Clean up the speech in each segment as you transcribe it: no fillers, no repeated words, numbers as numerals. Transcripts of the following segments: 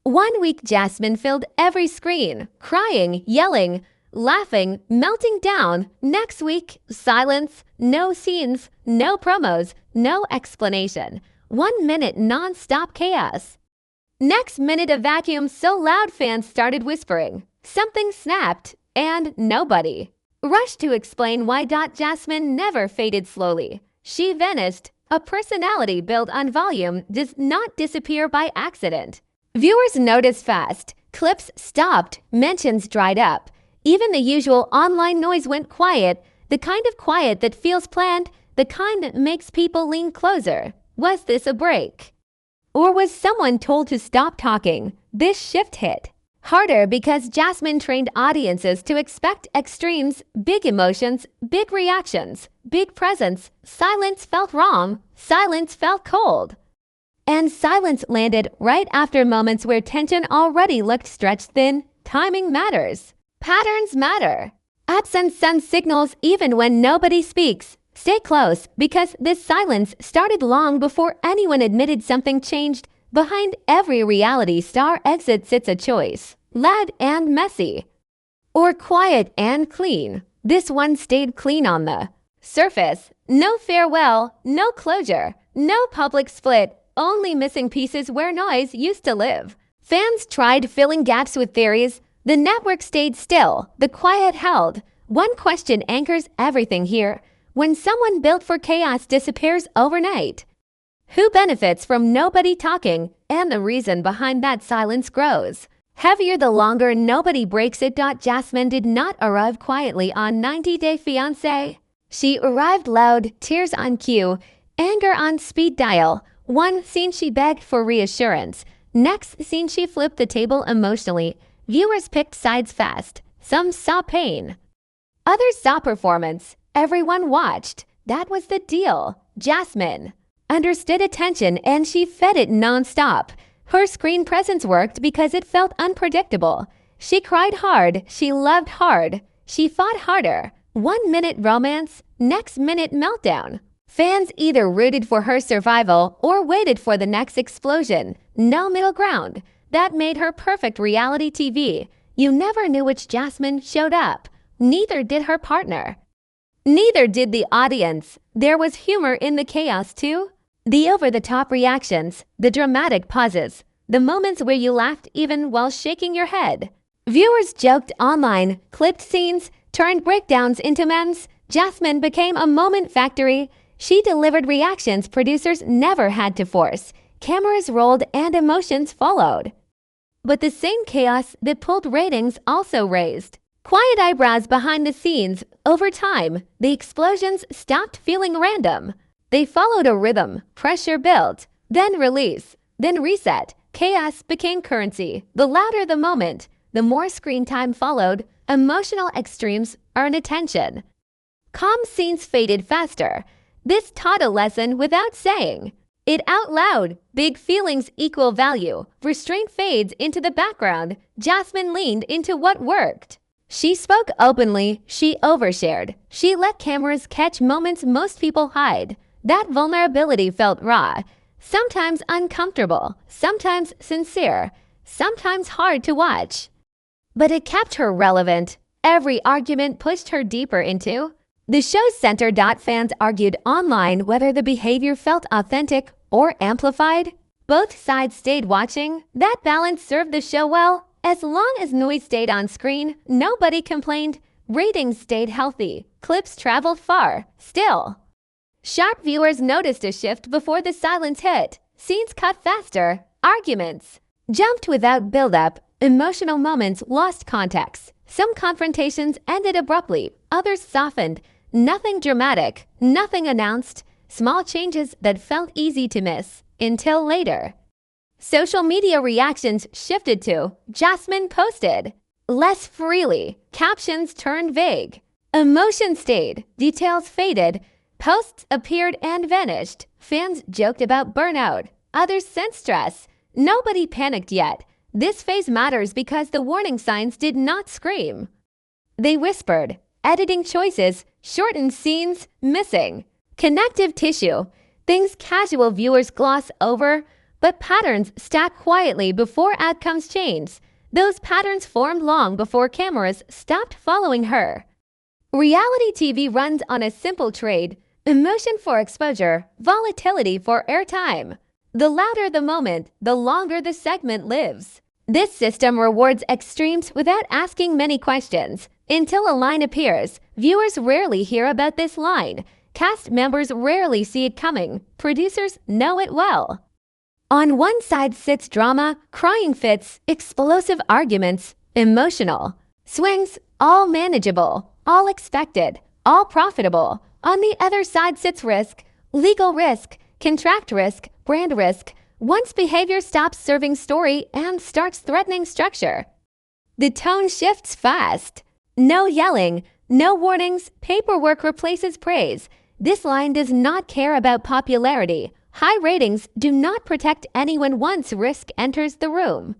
1 week, Jasmine filled every screen, crying, yelling, laughing, melting down. Next week, silence, no scenes, no promos, no explanation. 1 minute non-stop chaos. Next minute, a vacuum so loud fans started whispering. Something snapped, and nobody rushed to explain why. Jasmine never faded slowly. She vanished. A personality built on volume does not disappear by accident. Viewers noticed fast. Clips stopped. Mentions dried up. Even the usual online noise went quiet, the kind of quiet that feels planned, the kind that makes people lean closer. Was this a break? Or was someone told to stop talking? This shift hit harder because Jasmine trained audiences to expect extremes, big emotions, big reactions, big presence. Silence felt wrong. Silence felt cold. And silence landed right after moments where tension already looked stretched thin. Timing matters. Patterns matter. Absence sends signals even when nobody speaks. Stay close, because this silence started long before anyone admitted something changed. Behind every reality star exit sits a choice. Loud and messy. Or quiet and clean. This one stayed clean on the surface. No farewell, no closure, no public split, only missing pieces where noise used to live. Fans tried filling gaps with theories. The network stayed still. The quiet held. One question anchors everything here. When someone built for chaos disappears overnight, who benefits from nobody talking? And the reason behind that silence grows heavier the longer nobody breaks it. Jasmine did not arrive quietly on 90 Day Fiancé. She arrived loud, tears on cue, anger on speed dial. One scene she begged for reassurance. Next scene she flipped the table emotionally. Viewers picked sides fast. Some saw pain. Others saw performance. Everyone watched. That was the deal. Jasmine understood attention and she fed it non-stop. Her screen presence worked because it felt unpredictable. She cried hard. She loved hard. She fought harder. 1 minute romance, next minute meltdown. Fans either rooted for her survival or waited for the next explosion. No middle ground. That made her perfect reality TV. You never knew which Jasmine showed up. Neither did her partner. Neither did the audience. There was humor in the chaos too. The over-the-top reactions, the dramatic pauses, the moments where you laughed even while shaking your head. Viewers joked online, clipped scenes, turned breakdowns into memes. Jasmine became a moment factory. She delivered reactions producers never had to force. Cameras rolled and emotions followed. But the same chaos that pulled ratings also raised quiet eyebrows behind the scenes. Over time, the explosions stopped feeling random. They followed a rhythm. Pressure built, then release, then reset. Chaos became currency. The louder the moment, the more screen time followed. Emotional extremes earned attention. Calm scenes faded faster. This taught a lesson without saying it out loud. Big feelings equal value. Restraint fades into the background. Jasmine leaned into what worked. She spoke openly. She overshared. She let cameras catch moments most people hide. That vulnerability felt raw, sometimes uncomfortable, sometimes sincere, sometimes hard to watch. But it kept her relevant. Every argument pushed her deeper into the show's center. Fans argued online whether the behavior felt authentic or amplified. Both sides stayed watching. That balance served the show well. As long as noise stayed on screen, nobody complained. Ratings stayed healthy. Clips traveled far. Still, sharp viewers noticed a shift before the silence hit. Scenes cut faster. Arguments jumped without build-up. Emotional moments lost context. Some confrontations ended abruptly. Others softened. Nothing dramatic. Nothing announced. Small changes that felt easy to miss. Until later. Social media reactions shifted to Jasmine posted less freely. Captions turned vague. Emotion stayed. Details faded. Posts appeared and vanished. Fans joked about burnout. Others sensed stress. Nobody panicked yet. This phase matters because the warning signs did not scream. They whispered. Editing choices, shortened scenes, missing connective tissue. Things casual viewers gloss over. but patterns stack quietly before outcomes change. Those patterns formed long before cameras stopped following her. Reality TV runs on a simple trade: emotion for exposure, volatility for airtime. The louder the moment, the longer the segment lives. This system rewards extremes without asking many questions. Until a line appears, viewers rarely hear about this line. Cast members rarely see it coming. Producers know it well. On one side sits drama, crying fits, explosive arguments, emotional swings, all manageable, all expected, all profitable. On the other side sits risk, legal risk, contract risk, brand risk. Once behavior stops serving story and starts threatening structure, the tone shifts fast. No yelling, no warnings, paperwork replaces praise. This line does not care about popularity. High ratings do not protect anyone once risk enters the room.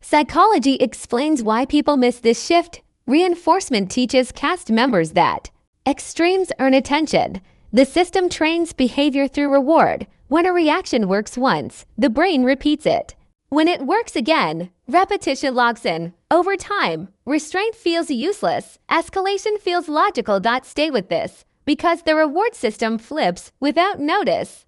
Psychology explains why people miss this shift. Reinforcement teaches cast members that extremes earn attention. The system trains behavior through reward. When a reaction works once, the brain repeats it. When it works again, repetition locks in. Over time, restraint feels useless. Escalation feels logical. Stay with this, because the reward system flips without notice.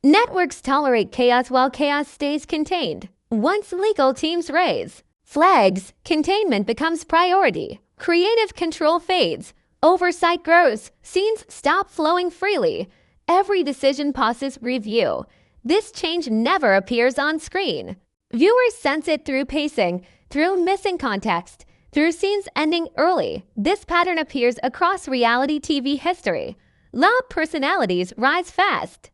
Networks tolerate chaos while chaos stays contained. Once legal teams raise flags, containment becomes priority. Creative control fades. Oversight grows. Scenes stop flowing freely. Every decision passes review. This change never appears on screen. Viewers sense it through pacing, through missing context, through scenes ending early. This pattern appears across reality TV history. Loud personalities rise fast.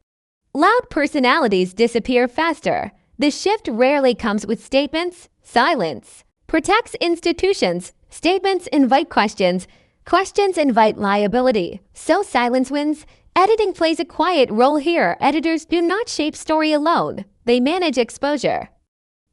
Loud personalities disappear faster. The shift rarely comes with statements. Silence protects institutions. Statements invite questions. Questions invite liability. So silence wins. Editing plays a quiet role here. Editors do not shape story alone. They manage exposure.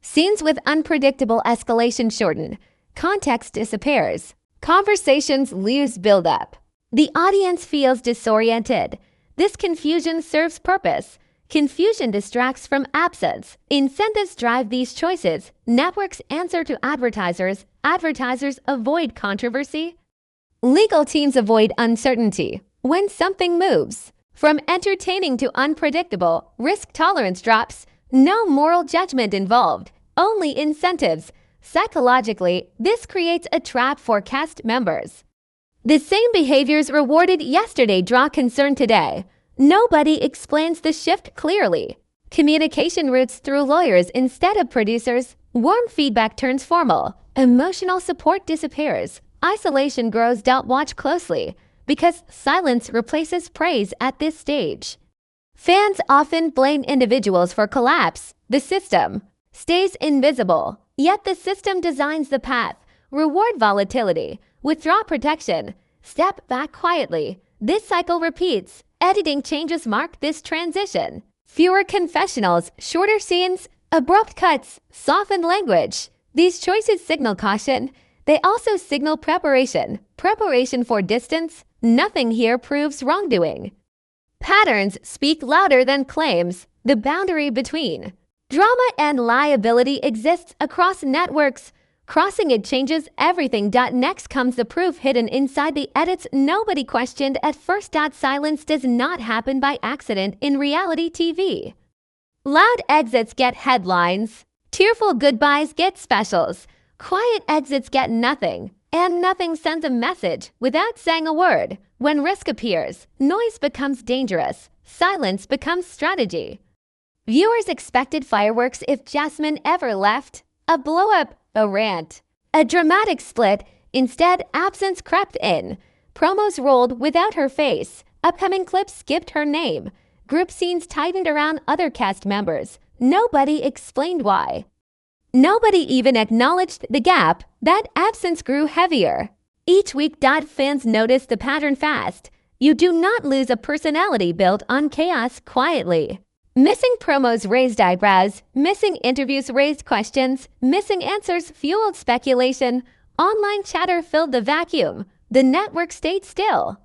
Scenes with unpredictable escalation shorten. Context disappears. Conversations lose build-up. The audience feels disoriented. This confusion serves purpose. Confusion distracts from absence. Incentives drive these choices. Networks answer to advertisers. Advertisers avoid controversy. Legal teams avoid uncertainty. When something moves from entertaining to unpredictable, risk tolerance drops. No moral judgment involved, only incentives. Psychologically, this creates a trap for cast members. The same behaviors rewarded yesterday draw concern today. Nobody explains the shift clearly. Communication routes through lawyers instead of producers. Warm feedback turns formal. Emotional support disappears. Isolation grows. Watch closely, because silence replaces praise at this stage. Fans often blame individuals for collapse. The system stays invisible, yet the system designs the path. Reward volatility, withdraw protection, step back quietly. This cycle repeats. Editing changes mark this transition. Fewer confessionals, shorter scenes, abrupt cuts, softened language. These choices signal caution. They also signal preparation. Preparation for distance. Nothing here proves wrongdoing. Patterns speak louder than claims. The boundary between drama and liability exists across networks. Crossing it changes everything. Next comes the proof hidden inside the edits nobody questioned at first. Silence does not happen by accident in reality TV. Loud exits get headlines. Tearful goodbyes get specials. Quiet exits get nothing. And nothing sends a message without saying a word. When risk appears, noise becomes dangerous. Silence becomes strategy. Viewers expected fireworks if Jasmine ever left. A blow-up, a rant, a dramatic split. Instead, absence crept in. Promos rolled without her face. Upcoming clips skipped her name. Group scenes tightened around other cast members. Nobody explained why. Nobody even acknowledged the gap. That absence grew heavier. Each week, fans noticed the pattern fast. You do not lose a personality built on chaos quietly. Missing promos raised eyebrows. Missing interviews raised questions. Missing answers fueled speculation. Online chatter filled the vacuum. The network stayed still.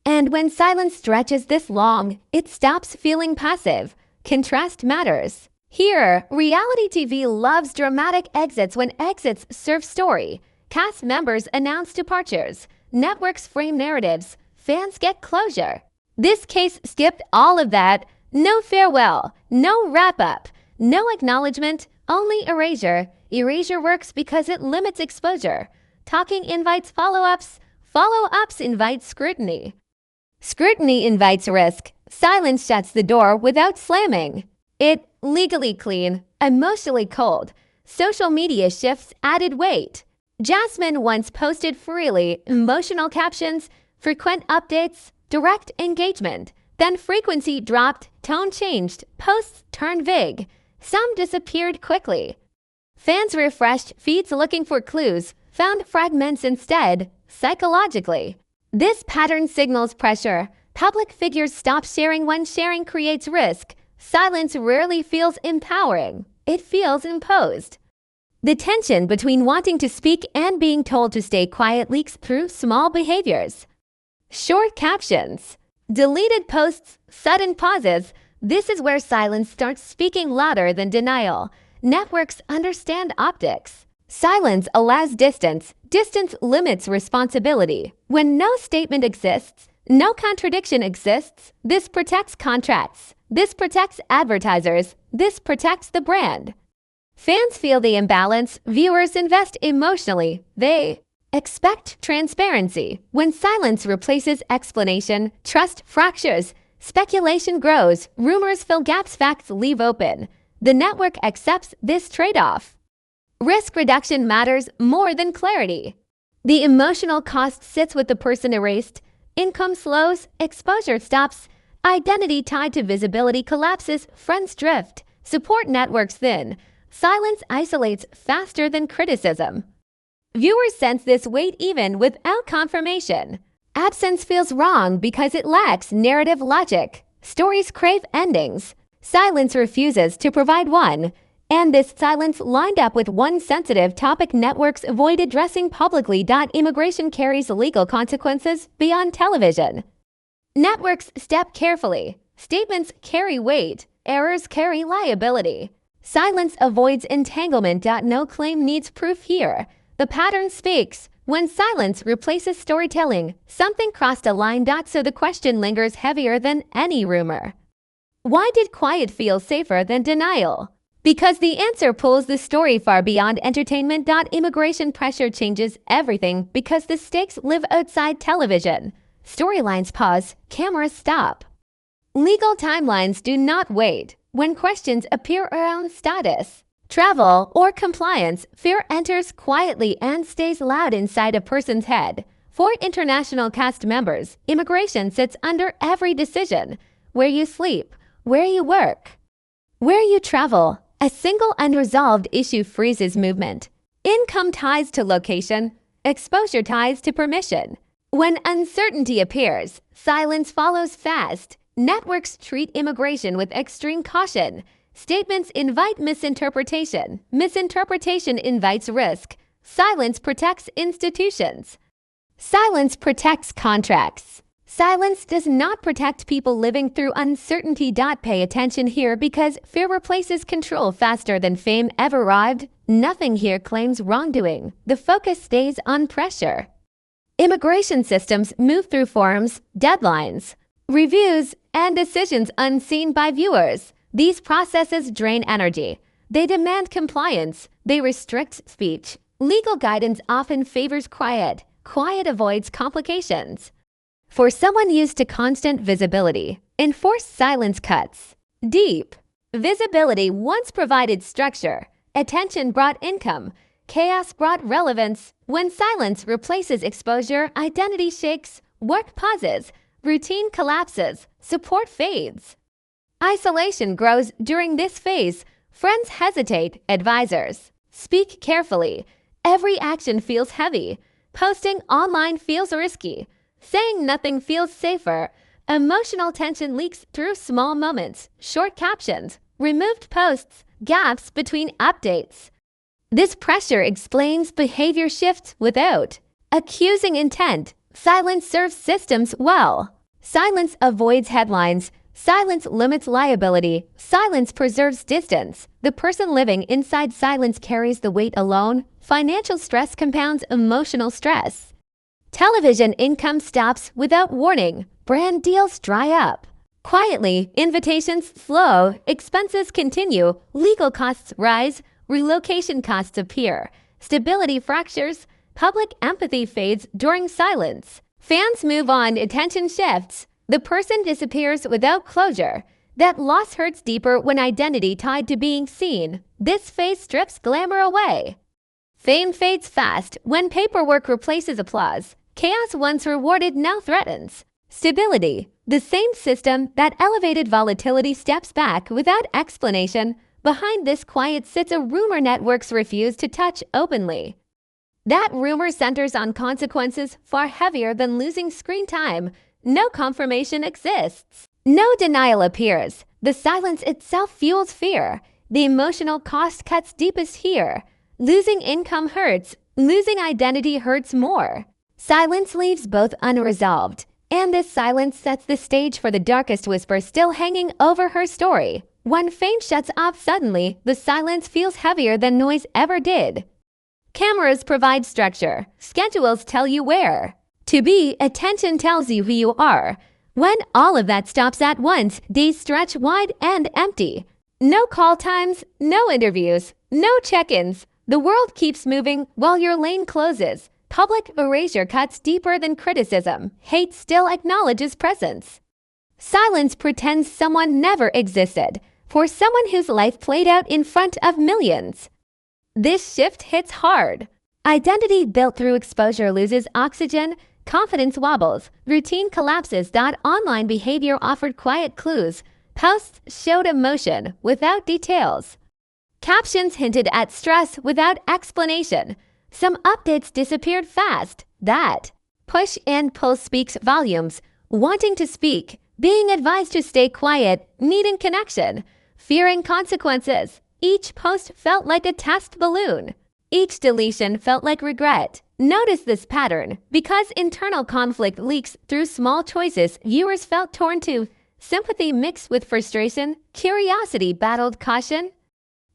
And when silence stretches this long, it stops feeling passive. Contrast matters. Here, reality TV loves dramatic exits when exits serve story. Cast members announce departures. Networks frame narratives. Fans get closure. This case skipped all of that. No farewell, no wrap-up, no acknowledgement, only erasure. Erasure works because it limits exposure. Talking invites follow-ups. Follow-ups invite scrutiny. Scrutiny invites risk. Silence shuts the door without slamming. It legally clean, emotionally cold. Social media shifts added weight. Jasmine once posted freely, emotional captions, frequent updates, direct engagement. Then frequency dropped, tone changed, posts turned vague. Some disappeared quickly. Fans refreshed feeds looking for clues, found fragments instead, psychologically. This pattern signals pressure. Public figures stop sharing when sharing creates risk. Silence rarely feels empowering. It feels imposed. The tension between wanting to speak and being told to stay quiet leaks through small behaviors. Short captions. Deleted posts, sudden pauses. This is where silence starts speaking louder than denial. Networks understand optics. Silence allows distance. Distance limits responsibility. When no statement exists, no contradiction exists, this protects contracts. This protects advertisers. This protects the brand. Fans feel the imbalance. Viewers invest emotionally. They expect transparency. When silence replaces explanation, trust fractures. Speculation grows. Rumors fill gaps facts leave open. The network accepts this trade-off. Risk reduction matters more than clarity. The emotional cost sits with the person erased. Income slows, exposure stops, identity tied to visibility collapses, friends drift, support networks thin, silence isolates faster than criticism. Viewers sense this weight even without confirmation. Absence feels wrong because it lacks narrative logic. Stories crave endings. Silence refuses to provide one. And this silence lined up with one sensitive topic networks avoid addressing publicly. Immigration carries legal consequences beyond television. Networks step carefully. Statements carry weight. Errors carry liability. Silence avoids entanglement. No claim needs proof here. The pattern speaks. When silence replaces storytelling, something crossed a line. So the question lingers heavier than any rumor. Why did quiet feel safer than denial? Because the answer pulls the story far beyond entertainment. Immigration pressure changes everything because the stakes live outside television. Storylines pause, cameras stop. Legal timelines do not wait. When questions appear around status, travel, or compliance, fear enters quietly and stays loud inside a person's head. For international cast members, immigration sits under every decision. Where you sleep, where you work, where you travel. A single unresolved issue freezes movement. Income ties to location, exposure ties to permission. When uncertainty appears, silence follows fast. Networks treat immigration with extreme caution. Statements invite misinterpretation. Misinterpretation invites risk. Silence protects institutions. Silence protects contracts. Silence does not protect people living through uncertainty. Pay attention here because fear replaces control faster than fame ever arrived. Nothing here claims wrongdoing. The focus stays on pressure. Immigration systems move through forms, deadlines, reviews, and decisions unseen by viewers. These processes drain energy. They demand compliance. They restrict speech. Legal guidance often favors quiet. Quiet avoids complications. For someone used to constant visibility, enforced silence cuts deep. Visibility once provided structure. Attention brought income. Chaos brought relevance. When silence replaces exposure, identity shakes, work pauses, routine collapses, support fades. Isolation grows during this phase. Friends hesitate, advisors speak carefully. Every action feels heavy. Posting online feels risky. Saying nothing feels safer. Emotional tension leaks through small moments, short captions, removed posts, gaps between updates. This pressure explains behavior shifts without accusing intent. Silence serves systems well. Silence avoids headlines. Silence limits liability. Silence preserves distance. The person living inside silence carries the weight alone. Financial stress compounds emotional stress. Television income stops without warning. Brand deals dry up. Quietly, invitations slow, expenses continue, legal costs rise, relocation costs appear, stability fractures, public empathy fades during silence. Fans move on, attention shifts. The person disappears without closure. That loss hurts deeper when identity tied to being seen. This phase strips glamour away. Fame fades fast when paperwork replaces applause. Chaos once rewarded now threatens. Stability. The same system that elevated volatility steps back without explanation. Behind this quiet sits a rumor networks refuse to touch openly. That rumor centers on consequences far heavier than losing screen time. No confirmation exists. No denial appears. The silence itself fuels fear. The emotional cost cuts deepest here. Losing income hurts. Losing identity hurts more. Silence leaves both unresolved. And this silence sets the stage for the darkest whisper still hanging over her story. When fame shuts off suddenly, the silence feels heavier than noise ever did. Cameras provide structure. Schedules tell you where to be. Attention tells you who you are. When all of that stops at once, days stretch wide and empty. No call times, no interviews, no check-ins. The world keeps moving while your lane closes. Public erasure cuts deeper than criticism. Hate still acknowledges presence. Silence pretends someone never existed, for someone whose life played out in front of millions. This shift hits hard. Identity built through exposure loses oxygen, confidence wobbles, routine collapses. Online behavior offered quiet clues. Posts showed emotion without details. Captions hinted at stress without explanation. Some updates disappeared fast. That push and pull speaks volumes. Wanting to speak, being advised to stay quiet, needing connection, fearing consequences. Each post felt like a test balloon. Each deletion felt like regret. Notice this pattern. Because internal conflict leaks through small choices, viewers felt torn too. Sympathy mixed with frustration. Curiosity battled caution.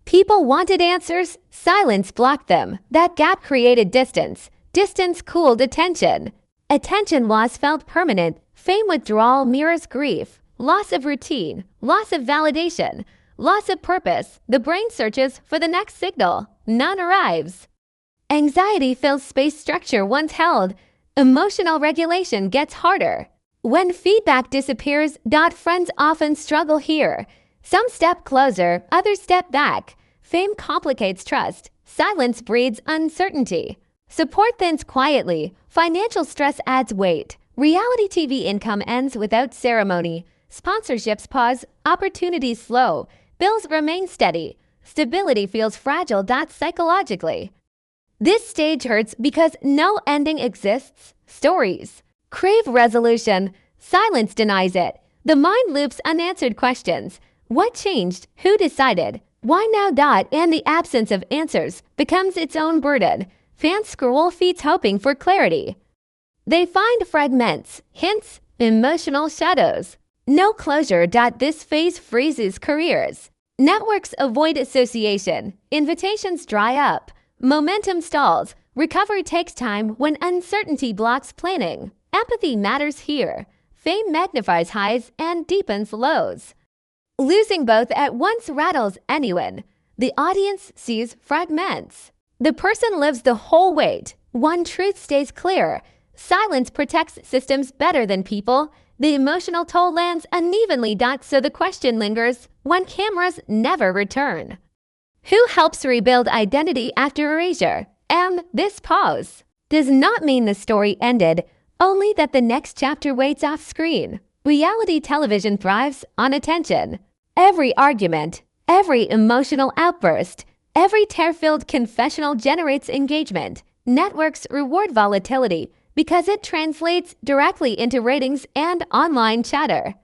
People wanted answers. Silence blocked them. That gap created distance. Distance cooled attention. Attention loss felt permanent. Fame withdrawal mirrors grief. Loss of routine. Loss of validation. Loss of purpose. The brain searches for the next signal. None arrives. Anxiety fills space structure once held. Emotional regulation gets harder. When feedback disappears, friends often struggle here. Some step closer, others step back. Fame complicates trust. Silence breeds uncertainty. Support thins quietly. Financial stress adds weight. Reality TV income ends without ceremony. Sponsorships pause. Opportunities slow. Bills remain steady. Stability feels fragile. Psychologically. This stage hurts because no ending exists. Stories crave resolution. Silence denies it. The mind loops unanswered questions. What changed? Who decided? Why now? And the absence of answers becomes its own burden. Fans scroll feeds hoping for clarity. They find fragments, hints, emotional shadows. No closure. This phase freezes careers. Networks avoid association. Invitations dry up. Momentum stalls. Recovery takes time when uncertainty blocks planning. Empathy matters here. Fame magnifies highs and deepens lows. Losing both at once rattles anyone. The audience sees fragments. The person lives the whole weight. One truth stays clear. Silence protects systems better than people. The emotional toll lands unevenly. So the question lingers when cameras never return. Who helps rebuild identity after erasure? And this pause does not mean the story ended, only that the next chapter waits off screen. Reality television thrives on attention. Every argument, every emotional outburst, every tear-filled confessional generates engagement. Networks reward volatility because it translates directly into ratings and online chatter.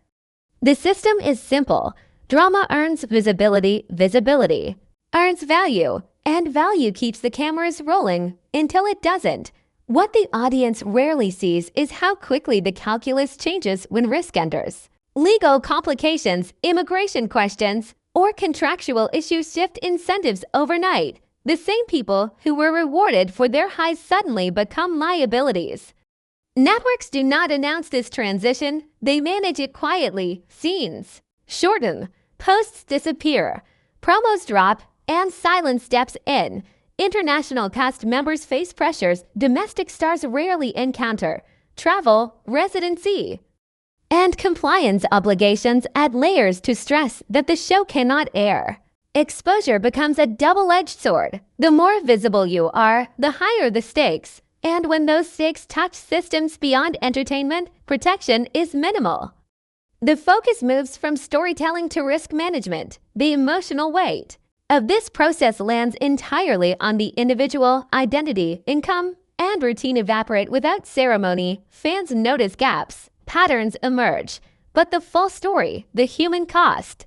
The system is simple. Drama earns visibility, visibility earns value, and value keeps the cameras rolling until it doesn't. What the audience rarely sees is how quickly the calculus changes when risk enters. Legal complications, immigration questions, or contractual issues shift incentives overnight. The same people who were rewarded for their highs suddenly become liabilities. Networks do not announce this transition, they manage it quietly. Scenes shorten, posts disappear, promos drop, and silence steps in. International cast members face pressures domestic stars rarely encounter. Travel, residency, and compliance obligations add layers to stress that the show cannot air. Exposure becomes a double-edged sword. The more visible you are, the higher the stakes. And when those stakes touch systems beyond entertainment, protection is minimal. The focus moves from storytelling to risk management. The emotional weight of this process lands entirely on the individual. Identity, income, and routine evaporate without ceremony. Fans notice gaps, patterns emerge, but the full story, the human cost,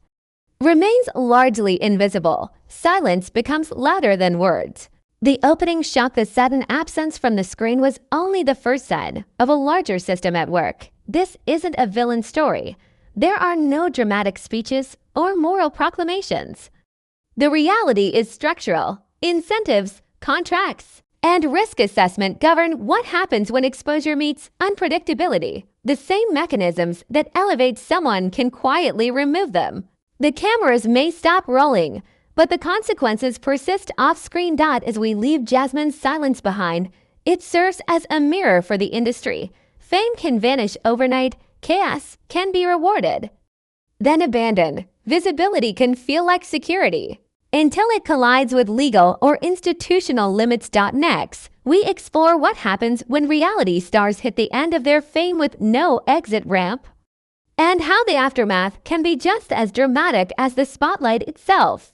remains largely invisible. Silence becomes louder than words. The opening shock, the sudden absence from the screen, was only the first sign of a larger system at work. This isn't a villain story. There are no dramatic speeches or moral proclamations. The reality is structural. Incentives, contracts, and risk assessment govern what happens when exposure meets unpredictability. The same mechanisms that elevate someone can quietly remove them. The cameras may stop rolling, but the consequences persist off-screen. As we leave Jasmine's silence behind, it serves as a mirror for the industry. Fame can vanish overnight, chaos can be rewarded, then abandoned. Visibility can feel like security until it collides with legal or institutional limits. Next, we explore what happens when reality stars hit the end of their fame with no exit ramp, and how the aftermath can be just as dramatic as the spotlight itself.